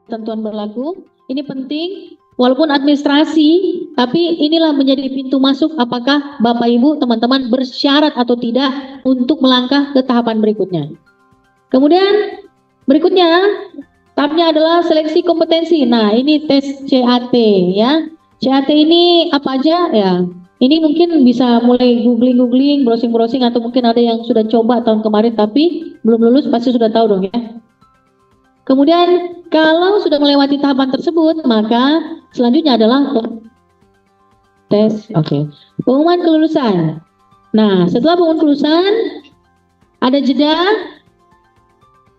ketentuan berlaku. Ini penting, walaupun administrasi, tapi inilah menjadi pintu masuk apakah Bapak Ibu teman-teman bersyarat atau tidak untuk melangkah ke tahapan berikutnya. Kemudian berikutnya tahapnya adalah seleksi kompetensi. Nah, ini tes CAT ya. CAT ini apa aja ya? Ini mungkin bisa mulai googling, browsing atau mungkin ada yang sudah coba tahun kemarin tapi belum lulus pasti sudah tahu dong ya. Kemudian kalau sudah melewati tahapan tersebut, maka selanjutnya adalah tes, pengumuman kelulusan. Nah, setelah pengumuman kelulusan, ada jeda.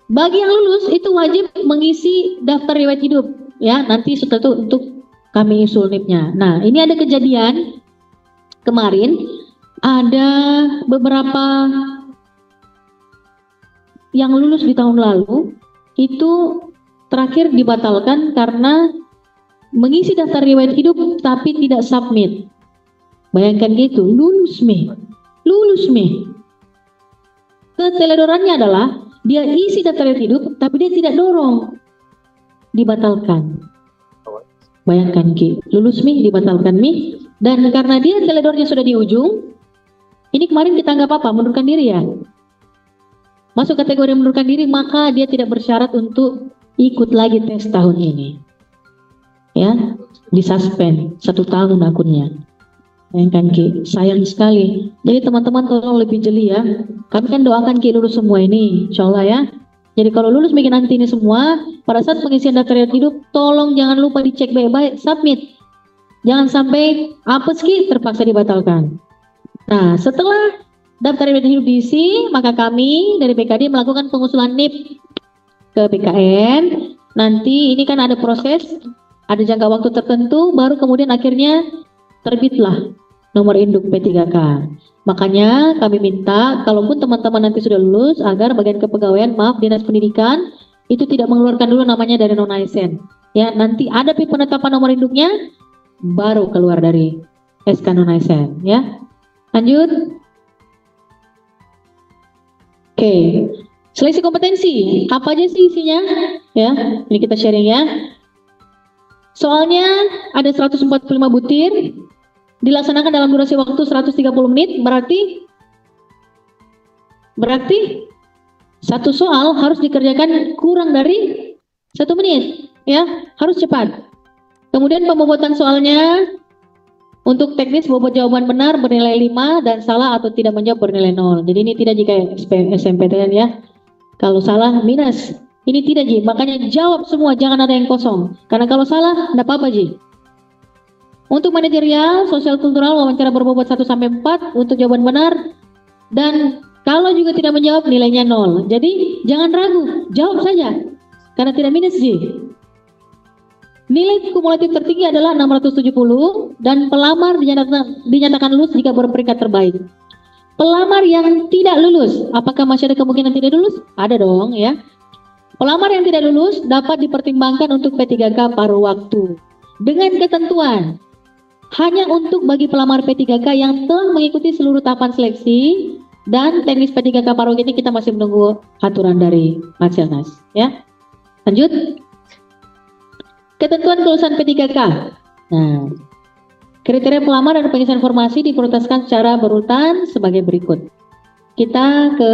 Bagi yang lulus itu wajib mengisi daftar riwayat hidup, ya. Nanti setelah itu untuk kami usul NIP-nya. Nah, ini ada kejadian kemarin, ada beberapa yang lulus di tahun lalu itu terakhir dibatalkan karena mengisi daftar riwayat hidup tapi tidak submit. Bayangkan gitu, lulus Mi. Keteledorannya adalah dia isi daftar riwayat hidup tapi dia tidak dorong, dibatalkan. Bayangkan Ki, lulus Mi, dibatalkan Mi, dan karena dia teledornya sudah di ujung, ini kemarin kita anggap apa? Mundurkan diri ya. Masuk kategori mundurkan diri, maka dia tidak bersyarat untuk ikut lagi tes tahun ini. Ya, disuspend 1 tahun akunnya. Bayangkan Ki, sayang sekali. Jadi teman-teman tolong lebih jeli ya. Kami kan doakan Ki lulus semua ini, insya Allah ya. Jadi kalau lulus bikin nanti ini semua, pada saat pengisian daftar riwayat hidup, tolong jangan lupa dicek baik-baik, submit. Jangan sampai apes Ki, terpaksa dibatalkan. Nah, setelah daftar riwayat hidup diisi, maka kami dari BKD melakukan pengusulan NIP ke BKN. Nanti ini kan ada proses, ada jangka waktu tertentu, baru kemudian akhirnya terbitlah nomor induk P3K. Makanya kami minta, kalaupun teman-teman nanti sudah lulus, agar bagian kepegawaian, Dinas Pendidikan, itu tidak mengeluarkan dulu namanya dari non-ASN. Ya, nanti ada penetapan nomor induknya, baru keluar dari SK non-ASN. Ya, lanjut. Oke, seleksi kompetensi, apa aja sih isinya? Ya, ini kita sharing ya. Soalnya ada 145 butir, dilaksanakan dalam durasi waktu 130 menit, berarti satu soal harus dikerjakan kurang dari 1 menit, ya, harus cepat. Kemudian pembobotan soalnya, untuk teknis bobot jawaban benar bernilai 5 dan salah atau tidak menjawab bernilai 0. Jadi ini tidak jika SMPTN ya. Kalau salah minus. Ini tidak Ji, makanya jawab semua, jangan ada yang kosong. Karena kalau salah, enggak apa-apa Ji. Untuk manajerial, sosial kultural, wawancara berbobot 1-4 untuk jawaban benar. Dan kalau juga tidak menjawab, nilainya 0. Jadi jangan ragu, jawab saja. Karena tidak minus Ji. Nilai kumulatif tertinggi adalah 670 dan pelamar dinyatakan lulus jika berperingkat terbaik. Pelamar yang tidak lulus, apakah masih ada kemungkinan tidak lulus? Ada dong ya. Pelamar yang tidak lulus dapat dipertimbangkan untuk P3K paruh waktu. Dengan ketentuan, hanya untuk bagi pelamar P3K yang telah mengikuti seluruh tahapan seleksi dan teknis P3K paruh ini kita masih menunggu aturan dari Makselnas ya. Lanjut. Ketentuan kelulusan P3K. Nah, kriteria pelamar dan pengisian informasi diprioritaskan secara berurutan sebagai berikut. Kita ke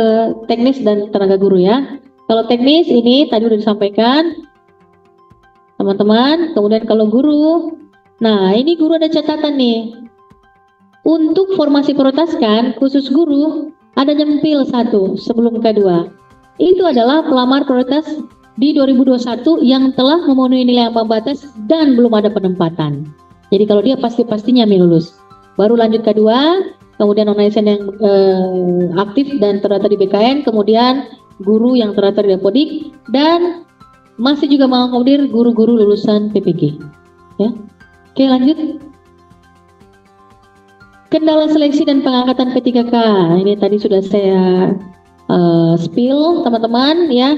teknis dan tenaga guru ya. Kalau teknis ini tadi sudah disampaikan teman-teman. Kemudian kalau guru, nah ini guru ada catatan nih. Untuk formasi prioritaskan khusus guru ada nyempil 1 sebelum K2. Itu adalah pelamar prioritas di 2021 yang telah memenuhi nilai ambang batas dan belum ada penempatan. Jadi kalau dia pastinya lulus. Baru lanjut K2, kemudian non-ASN yang aktif dan terdaftar di BKN, kemudian guru yang terdaftar di Dapodik, dan masih juga mengakomodir guru-guru lulusan PPG. Ya. Oke, lanjut. Kendala seleksi dan pengangkatan P3K. Ini tadi sudah saya spill teman-teman ya.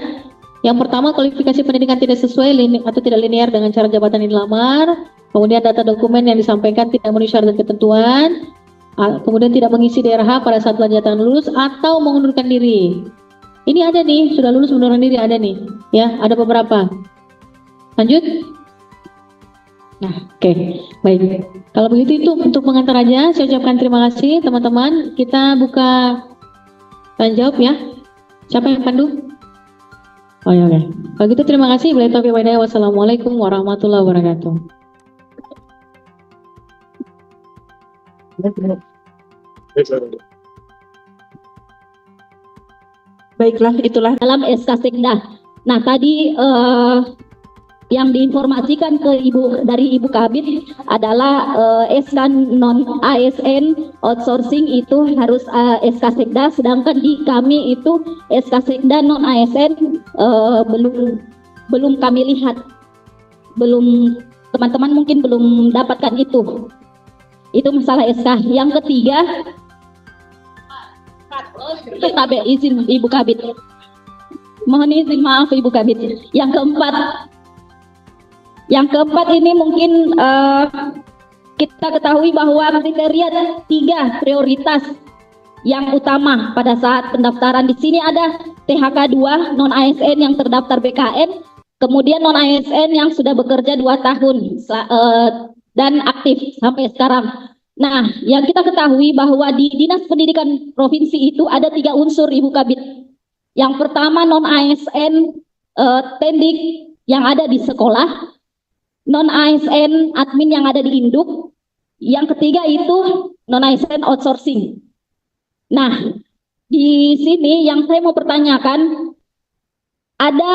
Yang pertama, kualifikasi pendidikan tidak sesuai atau tidak linear dengan cara jabatan yang dilamar. Kemudian data dokumen yang disampaikan tidak memenuhi syarat dan ketentuan. Kemudian tidak mengisi DRH pada saat pelanjatan lulus atau mengundurkan diri. Ini ada nih, sudah lulus mengundurkan diri ada nih. Ya, ada beberapa. Lanjut. Nah, oke. Baik. Kalau begitu itu untuk pengantar aja. Saya ucapkan terima kasih teman-teman. Kita buka tanya jawab ya. Siapa yang pandu? Oh ya, oke. Kalau gitu terima kasih. Wassalamualaikum warahmatullahi wabarakatuh. Baiklah, itulah dalam SK Sekda. Nah, tadi yang diinformasikan ke dari Ibu Kabit adalah SK non ASN outsourcing itu harus SK Sekda, sedangkan di kami itu SK Sekda non ASN belum kami lihat, teman-teman mungkin belum dapatkan itu masalah SK. Yang ketiga, izin Ibu Kabit, mohon izin, maaf Ibu Kabit. Yang keempat ini mungkin kita ketahui bahwa kriteria 3 prioritas yang utama pada saat pendaftaran di sini ada THK 2 non ASN yang terdaftar BKN, kemudian non ASN yang sudah bekerja 2 tahun dan aktif sampai sekarang. Nah, yang kita ketahui bahwa di Dinas Pendidikan Provinsi itu ada 3 unsur Ibu Kabit. Yang pertama non ASN tendik yang ada di sekolah, non ASN admin yang ada di induk, yang ketiga itu non ASN outsourcing. Nah, di sini yang saya mau pertanyakan ada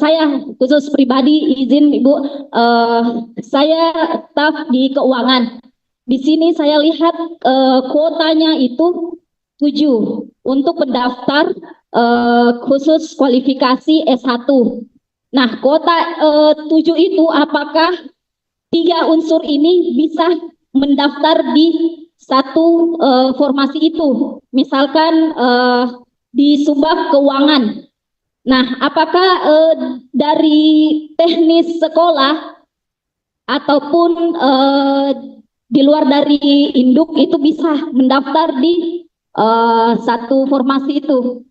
saya khusus pribadi, izin Ibu, saya staf di keuangan. Di sini saya lihat kuotanya itu 7 untuk pendaftar khusus kualifikasi S1. Nah, kuota 7 itu apakah 3 unsur ini bisa mendaftar di satu formasi itu? Misalkan di Subak Keuangan. Nah, apakah dari teknis sekolah ataupun di luar dari induk itu bisa mendaftar di satu formasi itu?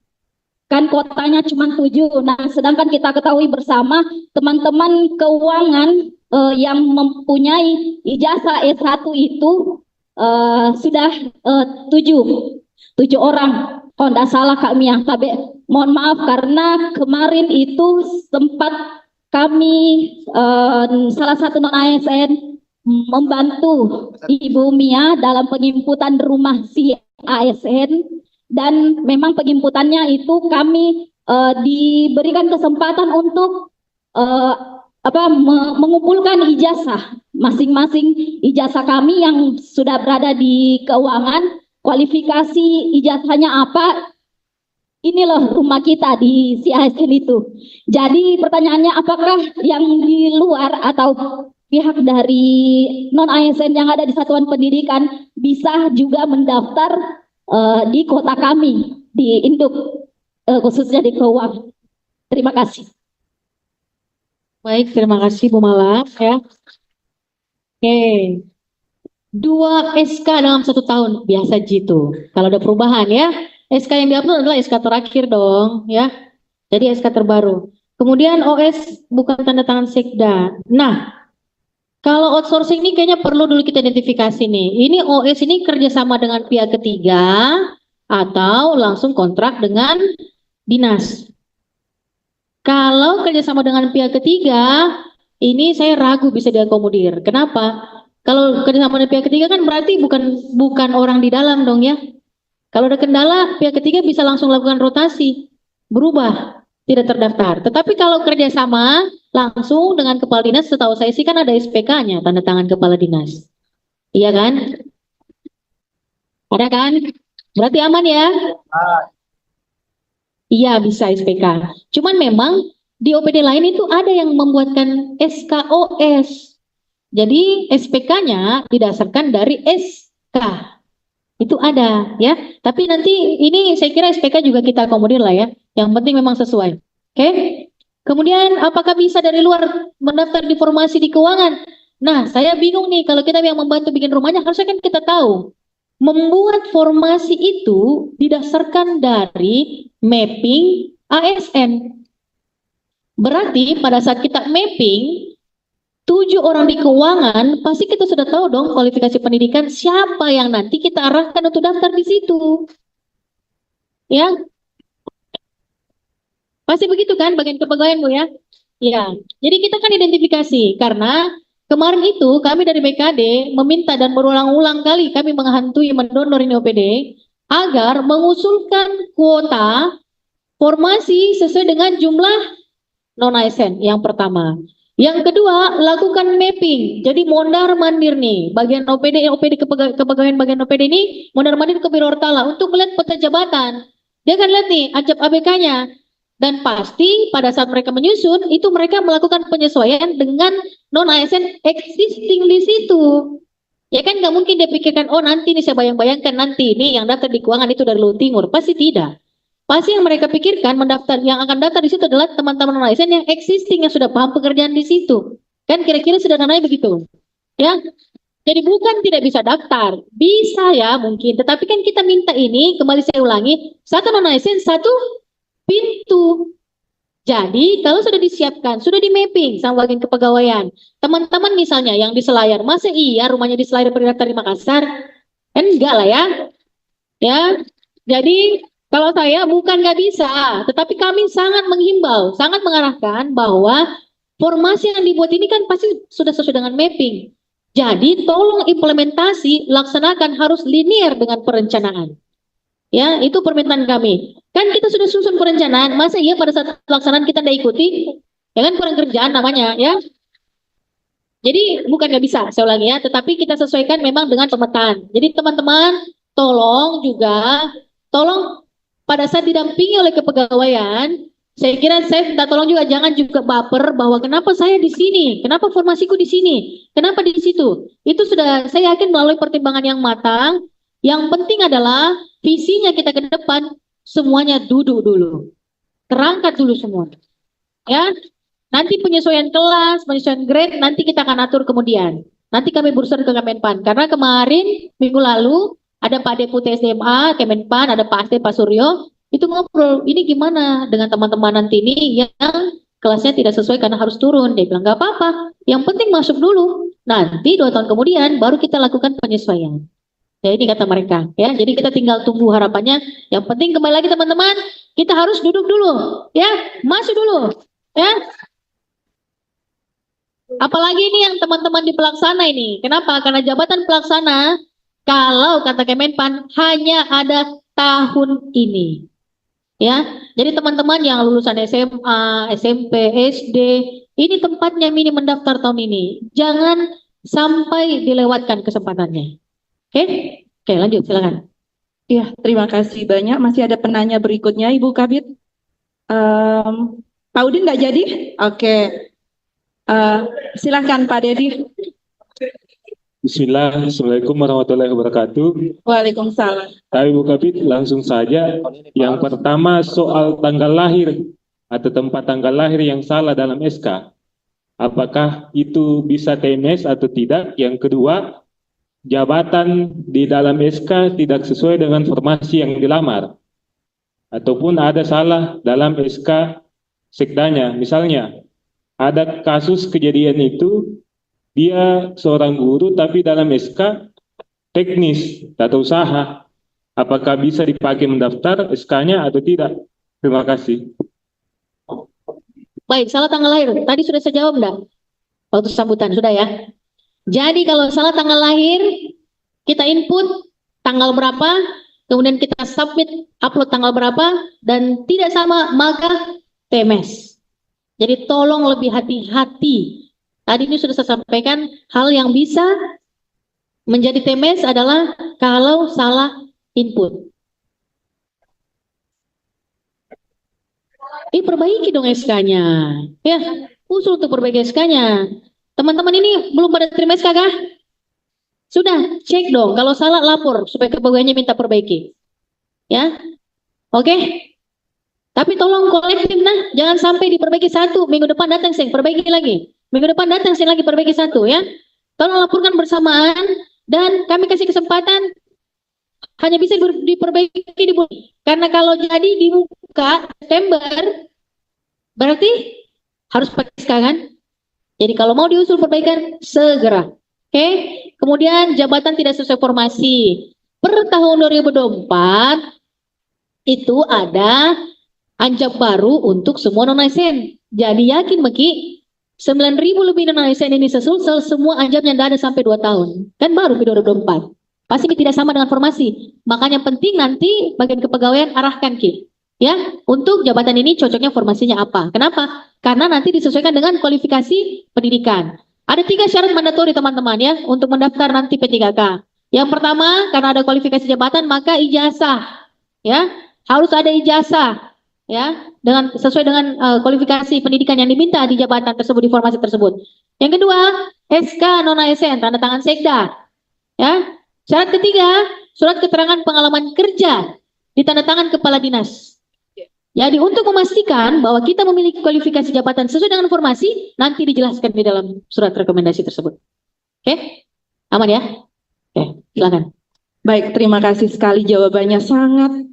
Kan kotanya cuma 7. Nah, sedangkan kita ketahui bersama teman-teman keuangan yang mempunyai ijazah S1 itu sudah 7 orang. Oh, tidak salah Kak Mia. Tapi mohon maaf karena kemarin itu sempat kami salah satu non ASN membantu Ibu Mia dalam penginputan rumah si ASN. Dan memang penginputannya itu kami diberikan kesempatan untuk mengumpulkan ijazah masing-masing ijazah kami yang sudah berada di keuangan, kualifikasi ijazahnya apa, ini loh rumah kita di CASN itu. Jadi pertanyaannya, apakah yang di luar atau pihak dari non ASN yang ada di satuan pendidikan bisa juga mendaftar di kota kami, di induk, khususnya di keuangan. Terima kasih. Baik, terima kasih Bu Mala ya. Oke. 2 SK dalam 1 tahun, biasa gitu. Kalau ada perubahan ya, SK yang diupload adalah SK terakhir dong ya. Jadi SK terbaru. Kemudian OS bukan tanda tangan Sekda. Nah, kalau outsourcing ini kayaknya perlu dulu kita identifikasi nih. Ini OS ini kerjasama dengan pihak ketiga atau langsung kontrak dengan dinas. Kalau kerjasama dengan pihak ketiga, ini saya ragu bisa diakomodir. Kenapa? Kalau kerjasama dengan pihak ketiga kan berarti bukan orang di dalam dong ya. Kalau ada kendala, pihak ketiga bisa langsung lakukan rotasi, berubah, tidak terdaftar. Tetapi kalau kerjasama langsung dengan kepala dinas, setahu saya sih kan ada SPK-nya, tanda tangan kepala dinas. Iya kan? Ada kan? Berarti aman ya? Iya, bisa SPK. Cuman memang di OPD lain itu ada yang membuatkan SKOS. Jadi SPK-nya didasarkan dari SK. Itu ada ya. Tapi nanti ini saya kira SPK juga kita akomodir lah ya. Yang penting memang sesuai. Oke? Kemudian apakah bisa dari luar mendaftar di formasi di keuangan? Nah, saya bingung nih, kalau kita yang membantu bikin rumahnya harusnya kan kita tahu. Membuat formasi itu didasarkan dari mapping ASN. Berarti pada saat kita mapping 7 orang di keuangan, pasti kita sudah tahu dong kualifikasi pendidikan siapa yang nanti kita arahkan untuk daftar di situ. Ya, pasti begitu kan bagian kepegawaian Bu ya? Ya, jadi kita kan identifikasi karena kemarin itu kami dari BKD meminta dan berulang-ulang kali kami menghantui mendonor ini OPD agar mengusulkan kuota formasi sesuai dengan jumlah non-ASN yang pertama. Yang kedua, lakukan mapping. Jadi mondar-mandir nih, bagian OPD kepegawaian bagian OPD ini mondar-mandir ke Biro Hortala untuk melihat peta jabatan. Dia akan lihat nih ajab ABK-nya. Dan pasti pada saat mereka menyusun, itu mereka melakukan penyesuaian dengan non-ASN existing di situ. Ya kan nggak mungkin dia pikirkan, oh nanti nih saya bayang-bayangkan nanti nih yang daftar di keuangan itu dari Luhut Timur. Pasti tidak. Pasti yang mereka pikirkan yang akan daftar di situ adalah teman-teman non-ASN yang existing, yang sudah paham pekerjaan di situ. Kan kira-kira sederhananya begitu. Ya. Jadi bukan tidak bisa daftar. Bisa ya mungkin. Tetapi kan kita minta ini, kembali saya ulangi, satu non-ASN, satu pintu. Jadi kalau sudah disiapkan, sudah di mapping sama bagian kepegawaian, teman-teman misalnya yang di Selayar, masa iya rumahnya di Selayar berdaftar di Makassar? Kan enggak lah ya. Ya, jadi kalau saya bukan nggak bisa, tetapi kami sangat menghimbau, sangat mengarahkan bahwa formasi yang dibuat ini kan pasti sudah sesuai dengan mapping. Jadi tolong implementasi, laksanakan harus linear dengan perencanaan. Ya, itu permintaan kami. Kan kita sudah susun perencanaan, masa iya pada saat pelaksanaan kita tidak ikuti? Ya kan kurang kerjaan namanya, ya. Jadi bukan nggak bisa, saya ulangi ya, tetapi kita sesuaikan memang dengan pemetaan. Jadi teman-teman, tolong juga, tolong pada saat didampingi oleh kepegawaian, saya kira saya minta tolong juga jangan juga baper bahwa kenapa saya di sini, kenapa formasiku di sini, kenapa di situ. Itu sudah saya yakin melalui pertimbangan yang matang. Yang penting adalah visinya kita ke depan semuanya duduk dulu, terangkat dulu semua, ya. Nanti penyesuaian kelas, penyesuaian grade nanti kita akan atur kemudian. Nanti kami berusaha ke Kemenpan karena kemarin minggu lalu ada Pak Deputi SMA Kemenpan, ada Pak Asti, Pak Suryo, itu ngobrol ini gimana dengan teman-teman nanti ini yang kelasnya tidak sesuai karena harus turun. Dia bilang nggak apa-apa, yang penting masuk dulu. Nanti 2 tahun kemudian baru kita lakukan penyesuaian. Ya ini kata mereka, ya. Jadi kita tinggal tunggu harapannya. Yang penting kembali lagi teman-teman, kita harus duduk dulu, ya, masuk dulu, ya. Apalagi ini yang teman-teman di pelaksana ini. Kenapa? Karena jabatan pelaksana, kalau kata Kemenpan hanya ada tahun ini, ya. Jadi teman-teman yang lulusan SMA, SMP, SD, ini tempatnya mini mendaftar tahun ini. Jangan sampai dilewatkan kesempatannya. Oke, oke, lanjut silakan. Iya, terima kasih banyak. Masih ada penanya berikutnya, Ibu Kabid. Pak Udin nggak jadi? Oke. Silahkan Pak Dedi. Bismillah, Assalamualaikum warahmatullahi wabarakatuh. Waalaikumsalam. Ibu Kabid, langsung saja. Yang pertama soal tanggal lahir atau tempat tanggal lahir yang salah dalam SK. Apakah itu bisa TMS atau tidak? Yang kedua, jabatan di dalam SK tidak sesuai dengan formasi yang dilamar. Ataupun ada salah dalam SK sekdanya. Misalnya, ada kasus kejadian itu, dia seorang guru tapi dalam SK teknis tata usaha. Apakah bisa dipakai mendaftar SK-nya atau tidak? Terima kasih. Baik, salah tanggal lahir. Tadi sudah saya jawab enggak? Waktu sambutan, sudah ya? Jadi kalau salah tanggal lahir, kita input tanggal berapa, kemudian kita submit upload tanggal berapa, dan tidak sama maka TMS. Jadi tolong lebih hati-hati. Tadi ini sudah saya sampaikan, hal yang bisa menjadi TMS adalah kalau salah input. Perbaiki dong SK-nya. Ya, usul untuk perbaiki SK-nya. Teman-teman ini belum pada terima SK kah? Sudah, cek dong. Kalau salah lapor supaya kepegawaiannya minta perbaiki. Ya, oke. Tapi tolong kolektif nah, jangan sampai diperbaiki satu, minggu depan datang sing perbaiki lagi. Minggu depan datang sing lagi perbaiki satu ya. Tolong laporkan bersamaan dan kami kasih kesempatan hanya bisa diperbaiki di bulan. Karena kalau jadi dibuka September berarti Harus pakai SK kan? Jadi kalau mau diusul perbaikan, segera. Oke? Kemudian jabatan tidak sesuai formasi. Per tahun 2024, itu ada anjab baru untuk semua non-ASN. Jadi yakin Meki, 9.000 lebih non-ASN ini sesulsel, semua anjabnya tidak ada sampai 2 tahun. Kan baru di 2024. Pasti tidak sama dengan formasi. Makanya penting nanti bagian kepegawaian arahkan Ki. Ya, untuk jabatan ini cocoknya formasinya apa? Kenapa? Karena nanti disesuaikan dengan kualifikasi pendidikan. Ada 3 syarat mandatori teman-teman ya untuk mendaftar nanti P3K. Yang pertama, karena ada kualifikasi jabatan maka ijazah. Ya, harus ada ijazah. Ya, dengan sesuai dengan kualifikasi pendidikan yang diminta di jabatan tersebut, di formasi tersebut. Yang kedua, SK non-ASN tanda tangan Sekda. Ya. Syarat ketiga, surat keterangan pengalaman kerja ditanda tangan kepala dinas. Jadi untuk memastikan bahwa kita memiliki kualifikasi jabatan sesuai dengan formasi, nanti dijelaskan di dalam surat rekomendasi tersebut. Oke? Aman ya? Oke, silakan. Baik, terima kasih sekali, jawabannya sangat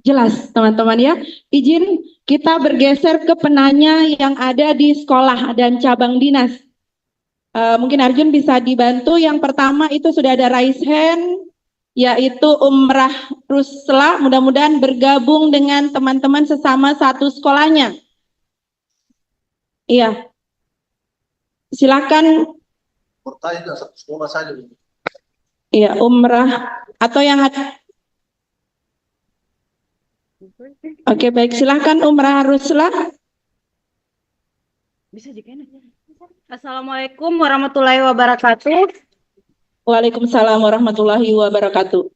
jelas teman-teman ya. Izin kita bergeser ke penanya yang ada di sekolah dan cabang dinas. Mungkin Arjun bisa dibantu. Yang pertama itu sudah ada raise hand, yaitu Umrah Rusla, mudah-mudahan bergabung dengan teman-teman sesama satu sekolahnya. Iya. Silakan. Bertanya satu sekolah saja. Iya, Umrah atau yang ada. Oke, baik, silakan Umrah Rusla. Assalamualaikum warahmatullahi wabarakatuh. Waalaikumsalam warahmatullahi wabarakatuh.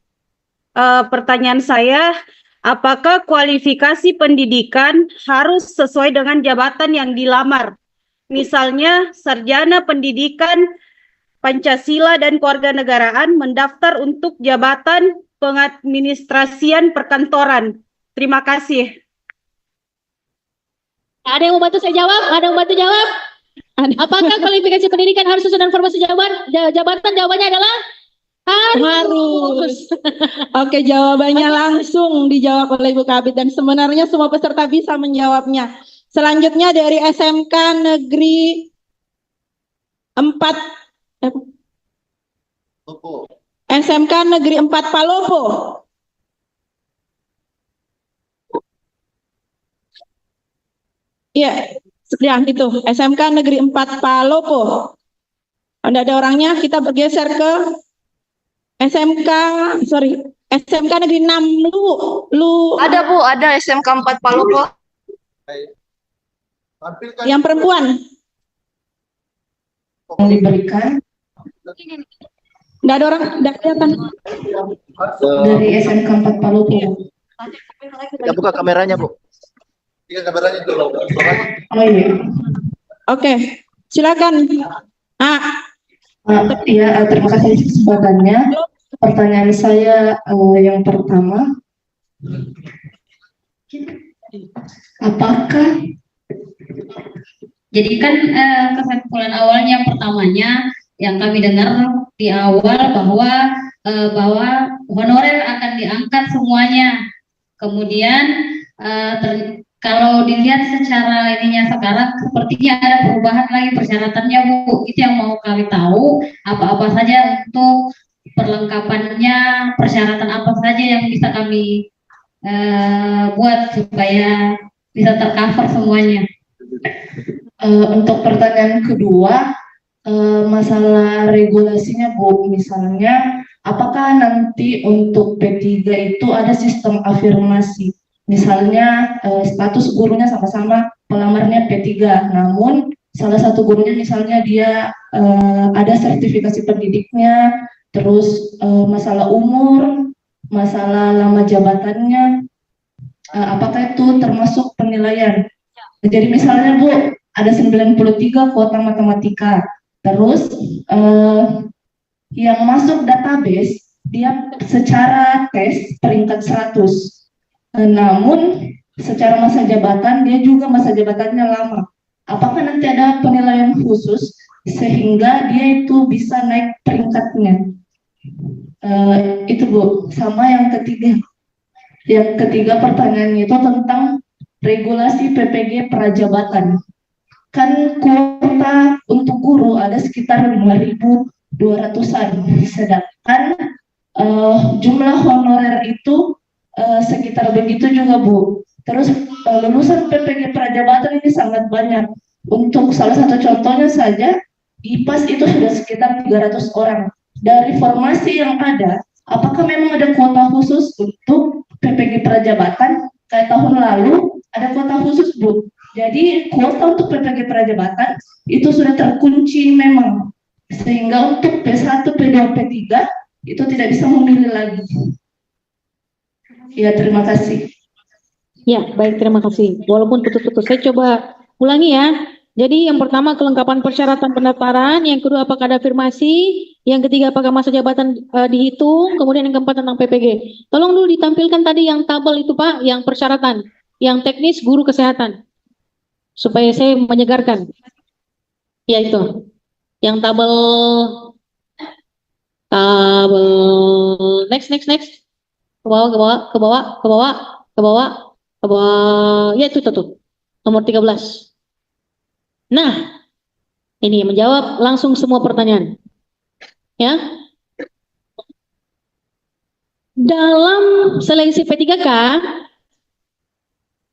Pertanyaan saya, apakah kualifikasi pendidikan harus sesuai dengan jabatan yang dilamar? Misalnya, sarjana pendidikan Pancasila dan Kewarganegaraan mendaftar untuk jabatan pengadministrasian perkantoran. Terima kasih. Ada yang mau bantu saya jawab? Ada yang mau bantu jawab? Apakah kualifikasi pendidikan harus sesuai dengan formasi jabatan? Jawabannya adalah harus. Oke, jawabannya langsung dijawab oleh Ibu Kabid dan sebenarnya semua peserta bisa menjawabnya. Selanjutnya dari SMK Negeri 4 SMK Negeri 4 Palopo. Iya, ya itu SMK Negeri 4 Palopo. Anda ada orangnya, kita bergeser ke SMK Negeri 6 Lu. Ada Bu, ada SMK 4 Palopo. Yang perempuan. Yang diberikan Nggak ada orang, nggak kelihatan. dari SMK 4 Palopo. Ya, buka kameranya, Bu. Iya, kameranya dulu. Oh iya. Oke, silakan. Iya, terima kasih kesempatannya. Pertanyaan saya yang pertama, apakah Jadi kan kesimpulan awalnya pertamanya yang kami dengar di awal bahwa honorer akan diangkat semuanya. Kemudian kalau dilihat secara ininya sekarang sepertinya ada perubahan lagi persyaratannya Bu. Itu yang mau kami tahu apa-apa saja untuk perlengkapannya, persyaratan apa saja yang bisa kami buat supaya bisa tercover semuanya. untuk pertanyaan kedua, masalah regulasinya Bu, misalnya apakah nanti untuk P3 itu ada sistem afirmasi? Misalnya status gurunya sama-sama pelamarnya P3, namun salah satu gurunya misalnya dia ada sertifikasi pendidiknya, terus masalah umur, masalah lama jabatannya, apakah itu termasuk penilaian? Jadi misalnya Bu, ada 93 kuota matematika, terus yang masuk database dia secara tes peringkat 100, namun secara masa jabatan dia juga masa jabatannya lama. Apakah nanti ada penilaian khusus sehingga dia itu bisa naik peringkatnya? Itu Bu. Sama yang ketiga pertanyaannya itu tentang regulasi PPG prajabatan. kan kuota untuk guru ada sekitar 5.200-an, sedangkan jumlah honorer itu sekitar begitu juga Bu. Terus lulusan PPG Prajabatan ini sangat banyak. Untuk salah satu contohnya saja, IPAS itu sudah sekitar 300 orang. Dari formasi yang ada, apakah memang ada kuota khusus untuk PPG Prajabatan? Kayak tahun lalu ada kuota khusus Bu. Jadi kuota untuk PPG Prajabatan itu sudah terkunci memang. Sehingga untuk P1, P2, P3 itu tidak bisa memilih lagi. Ya, terima kasih. Ya, baik, terima kasih. Walaupun putus-putus, saya coba ulangi ya. Jadi yang pertama kelengkapan persyaratan pendaftaran, yang kedua apakah ada afirmasi, yang ketiga apakah masa jabatan dihitung, kemudian yang keempat tentang PPG. Tolong dulu ditampilkan tadi yang tabel itu Pak, yang persyaratan, yang teknis guru kesehatan, supaya saya menyegarkan. Ya itu, yang tabel, next, ke bawah, ya itu tuh, nomor 13. Nah, ini menjawab langsung semua pertanyaan. Ya. Dalam seleksi P3K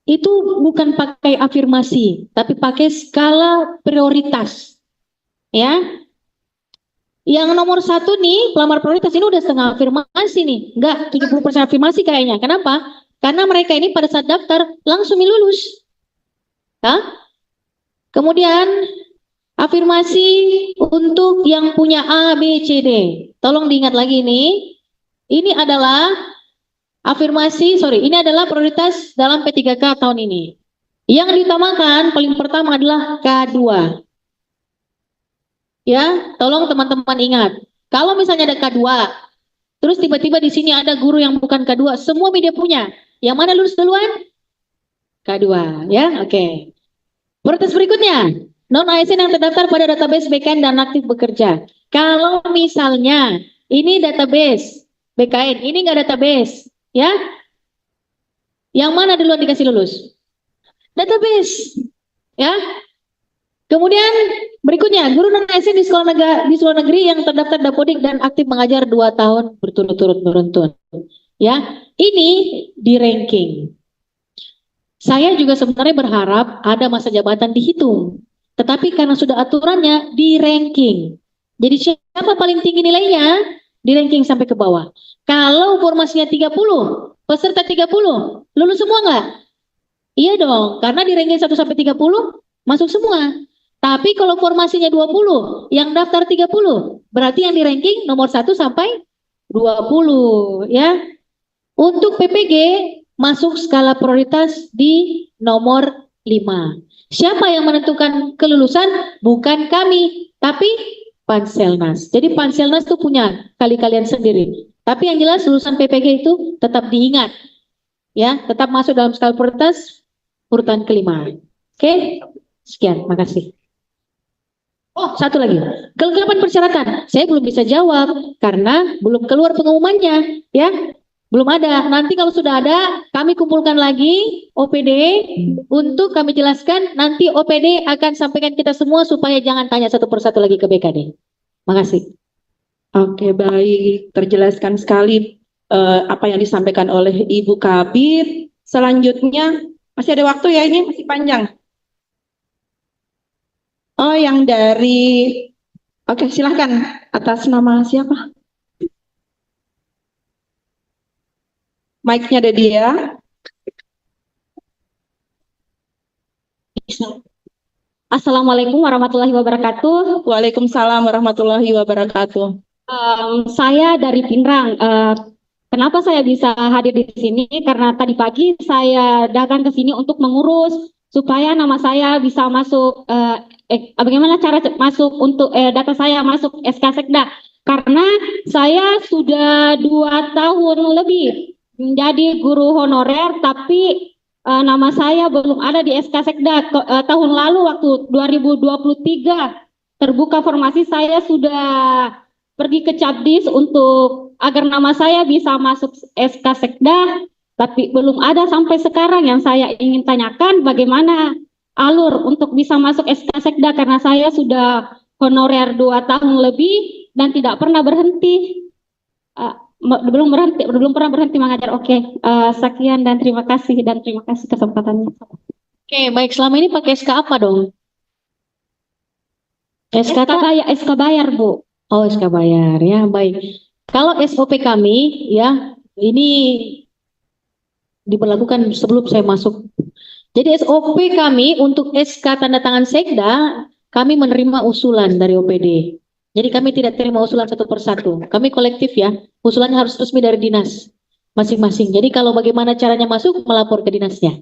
itu bukan pakai afirmasi, tapi pakai skala prioritas. Ya. Yang nomor 1 nih, pelamar prioritas ini udah setengah afirmasi nih. Enggak, 70% afirmasi kayaknya. Kenapa? Karena mereka ini pada saat daftar langsung lulus. Ya. Kemudian afirmasi untuk yang punya A, B, C, D. Tolong diingat lagi ini adalah afirmasi, ini adalah prioritas dalam P3K tahun ini. Yang diutamakan paling pertama adalah K2. Ya, tolong teman-teman ingat. Kalau misalnya ada K2, terus tiba-tiba di sini ada guru yang bukan K2, semua media punya. Yang mana lulus duluan? K2, ya, oke. Prioritas berikutnya, non-ASN yang terdaftar pada database BKN dan aktif bekerja. Kalau misalnya ini database BKN, ini nggak database, ya? Yang mana duluan dikasih lulus? Database, ya. Kemudian berikutnya, guru non-ASN di sekolah negeri yang terdaftar Dapodik dan aktif mengajar 2 tahun berturut-turut beruntun. Ya, ini di ranking. Saya juga sebenarnya berharap ada masa jabatan dihitung. Tetapi karena sudah aturannya di ranking. Jadi siapa paling tinggi nilainya? Di ranking sampai ke bawah. Kalau formasinya 30, peserta 30, lulus semua nggak? Iya dong, karena di ranking 1 sampai 30 masuk semua. Tapi kalau formasinya 20, yang daftar 30, berarti yang di ranking nomor 1 sampai 20, ya. Untuk PPG masuk skala prioritas di nomor 5. Siapa yang menentukan kelulusan? Bukan kami, tapi Panselnas. Jadi Panselnas itu punya kalian sendiri. Tapi yang jelas lulusan PPG itu tetap diingat. Ya, tetap masuk dalam skala prioritas urutan kelima. Oke? Sekian, makasih. Oh, satu lagi. Kelengkapan persyaratan. Saya belum bisa jawab karena belum keluar pengumumannya, ya. Belum ada. Nanti kalau sudah ada, kami kumpulkan lagi OPD untuk kami jelaskan. Nanti OPD akan sampaikan kita semua supaya jangan tanya satu persatu lagi ke BKD. Makasih. Oke, baik. Terjelaskan sekali apa yang disampaikan oleh Ibu Kabid. Selanjutnya, masih ada waktu ya, ini masih panjang. Oh, yang dari... Oke, silahkan. Atas nama siapa? Mic-nya ada dia. Assalamualaikum warahmatullahi wabarakatuh. Waalaikumsalam warahmatullahi wabarakatuh. Saya dari Pinrang. Kenapa saya bisa hadir di sini? Karena tadi pagi saya datang ke sini untuk mengurus supaya nama saya bisa masuk. Bagaimana cara masuk untuk data saya masuk SK Sekda? Karena saya sudah 2 tahun lebih menjadi guru honorer, tapi nama saya belum ada di SK Sekda. Tahun lalu waktu 2023 terbuka formasi, saya sudah pergi ke Cabdis untuk agar nama saya bisa masuk SK Sekda, tapi belum ada sampai sekarang. Yang saya ingin tanyakan, bagaimana alur untuk bisa masuk SK Sekda karena saya sudah honorer 2 tahun lebih dan tidak pernah berhenti. Belum pernah berhenti mengajar. Oke, sekian dan terima kasih kesempatannya. Oke, baik. Selama ini pakai SK apa dong? SK bayar, Bu. Oh, SK bayar ya, baik. Kalau SOP kami ya, ini diberlakukan sebelum saya masuk. Jadi SOP kami untuk SK tanda tangan Sekda, kami menerima usulan dari OPD. Jadi kami tidak terima usulan satu persatu. Kami kolektif ya, usulannya harus resmi dari dinas masing-masing. Jadi kalau bagaimana caranya masuk, melapor ke dinasnya.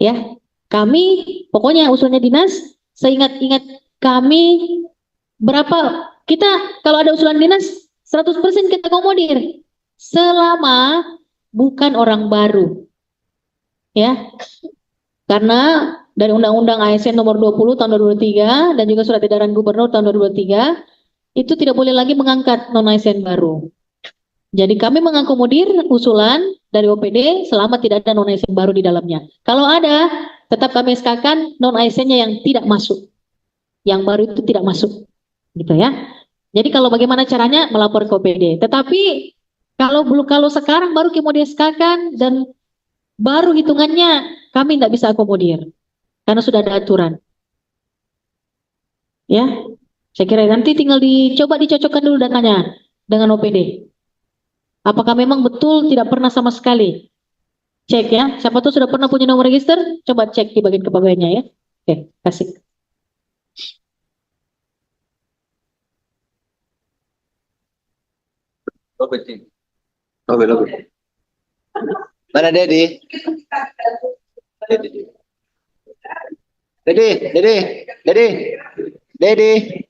Ya, kami pokoknya usulnya dinas, seingat-ingat kami berapa, kita kalau ada usulan dinas 100% kita akomodir selama bukan orang baru. Ya. Karena dari Undang-Undang ASN nomor 20 tahun 2023 dan juga surat edaran gubernur tahun 2023 itu tidak boleh lagi mengangkat non-ASN baru. Jadi kami mengakomodir usulan dari OPD selama tidak ada non-ASN baru di dalamnya. Kalau ada, tetap kami SK-kan non-ASN-nya yang tidak masuk. Yang baru itu tidak masuk. Gitu ya. Jadi kalau bagaimana caranya melapor ke OPD. Tetapi kalau sekarang baru mau di-SK-kan dan baru hitungannya kami tidak bisa akomodir. Karena sudah ada aturan. Ya. Saya kira nanti tinggal dicoba dicocokkan dulu datanya dengan OPD. Apakah memang betul tidak pernah sama sekali? Cek ya. Siapa tuh sudah pernah punya nomor register? Coba cek di bagian kepegawaiannya ya. Oke, kasih. Lobe. Mana Dedi? Dedi.